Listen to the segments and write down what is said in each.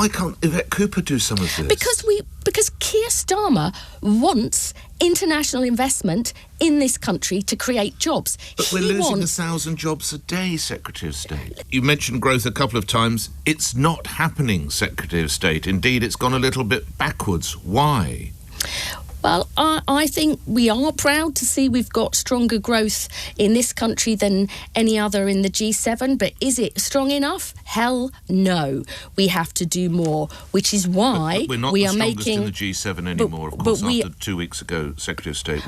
why can't Yvette Cooper do some of this? Because Keir Starmer wants international investment in this country to create jobs. But we're losing 1,000 jobs a day, Secretary of State. You mentioned growth a couple of times. It's not happening, Secretary of State. Indeed, it's gone a little bit backwards. Why? Well, I think we are proud to see we've got stronger growth in this country than any other in the G7, but is it strong enough? Hell no. We have to do more, which is why but we're not we the are strongest making in the G7 anymore, of course, after 2 weeks ago, Secretary of State.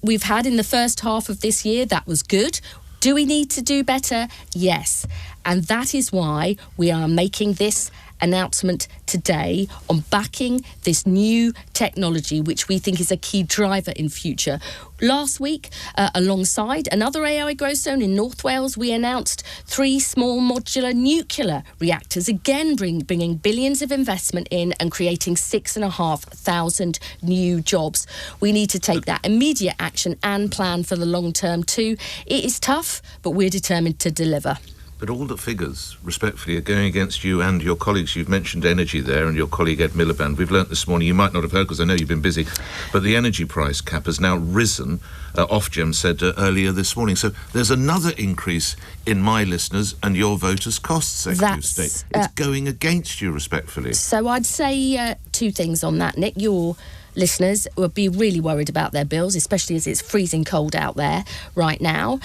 We've had in the first half of this year, that was good. Do we need to do better? Yes. And that is why we are making this announcement today on backing this new technology, which we think is a key driver in future. Last week, alongside another AI growth zone in North Wales, we announced 3 small modular nuclear reactors, again bringing billions of investment in and creating 6,500 new jobs. We need to take that immediate action and plan for the long term too. It is tough, but we're determined to deliver. But all the figures, respectfully, are going against you and your colleagues. You've mentioned energy there and your colleague Ed Miliband. We've learnt this morning, you might not have heard because I know you've been busy, but the energy price cap has now risen, Ofgem said earlier this morning. So there's another increase in my listeners' and your voters' costs, Secretary of State. It's going against you, respectfully. So I'd say 2 things on that, Nick. Your listeners will be really worried about their bills, especially as it's freezing cold out there right now.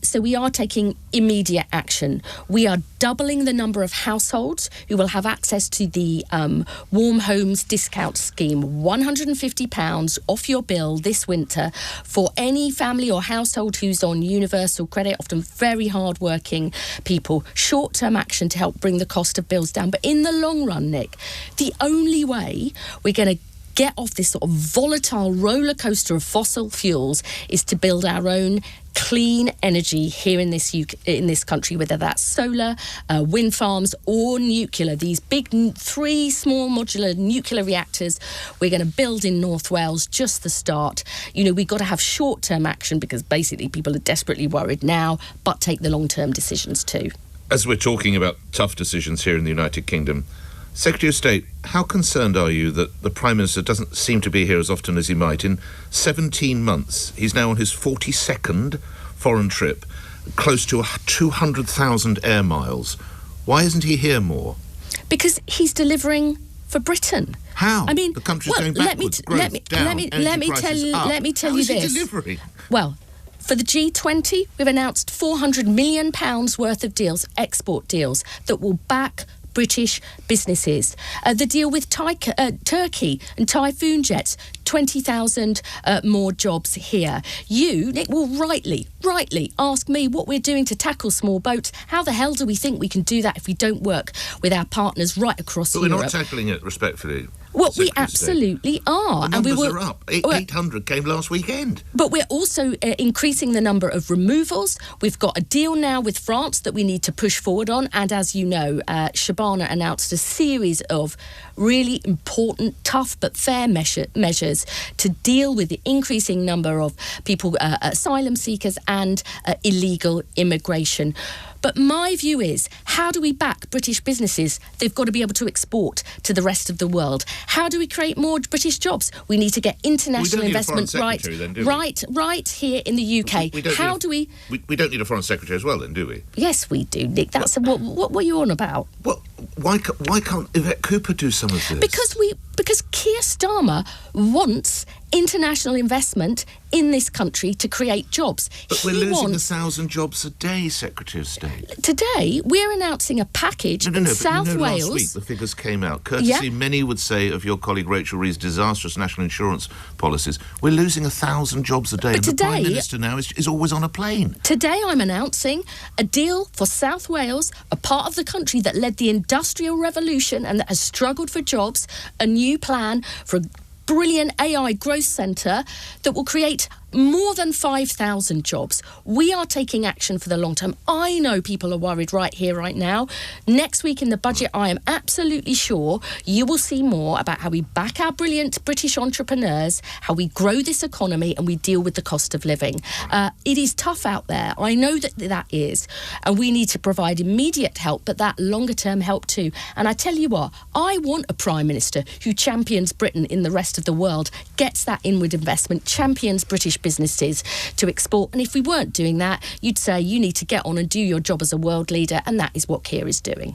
So we are taking immediate action. We are doubling the number of households who will have access to the Warm Homes Discount Scheme. £150 off your bill this winter for any family or household who's on universal credit, often very hard-working people. Short-term action to help bring the cost of bills down. But in the long run, Nick, the only way we're going to get off this sort of volatile roller coaster of fossil fuels is to build our own clean energy here in this country, whether that's solar, wind farms or nuclear. These big 3 small modular nuclear reactors we're going to build in North Wales, just the start. You know, we've got to have short-term action because basically people are desperately worried now, but take the long-term decisions too. As we're talking about tough decisions here in the United Kingdom, Secretary of State, how concerned are you that the Prime Minister doesn't seem to be here as often as he might? In 17 months, he's now on his 42nd foreign trip, close to 200,000 air miles. Why isn't he here more? Because he's delivering for Britain. How? I mean, the country's going backwards. Let me tell you this. Delivering? Well, for the G20, we've announced £400 million worth of deals, export deals, that will back British businesses. The deal with Turkey and Typhoon Jets, 20,000 more jobs here. You, Nick, will rightly ask me what we're doing to tackle small boats. How the hell do we think we can do that if we don't work with our partners right across Europe? But we're not tackling it respectfully. Well, we absolutely are. The numbers are up. 800 came last weekend. But we're also increasing the number of removals. We've got a deal now with France that we need to push forward on. And as you know, Shabana announced a series of really important, tough but fair measures to deal with the increasing number of people, asylum seekers and illegal immigration. But my view is, how do we back British businesses? They've got to be able to export to the rest of the world. How do we create more British jobs? We need to get international investment right here in the UK. We don't need a foreign secretary as well, then, do we? Yes, we do, Nick. That's what are you on about? Well, why can't Yvette Cooper do some of this? Because Keir Starmer wants international investment in this country to create jobs. But we're losing 1,000 jobs a day, Secretary of State. Today, we're announcing a package in South Wales. Last week the figures came out, courtesy, many would say, of your colleague Rachel Reeves' disastrous national insurance policies. We're losing 1,000 jobs a day. But the Prime Minister now is always on a plane. Today, I'm announcing a deal for South Wales, a part of the country that led the Industrial Revolution and that has struggled for jobs, a new plan for a brilliant AI growth centre that will create more than 5,000 jobs. We are taking action for the long term. I know people are worried right here, right now. Next week in the budget, I am absolutely sure you will see more about how we back our brilliant British entrepreneurs, how we grow this economy, and we deal with the cost of living. It is tough out there. I know that is. And we need to provide immediate help, but that longer term help too. And I tell you what, I want a Prime Minister who champions Britain in the rest of the world, gets that inward investment, champions British businesses to export. And if we weren't doing that, you'd say you need to get on and do your job as a world leader, and that is what Keir is doing.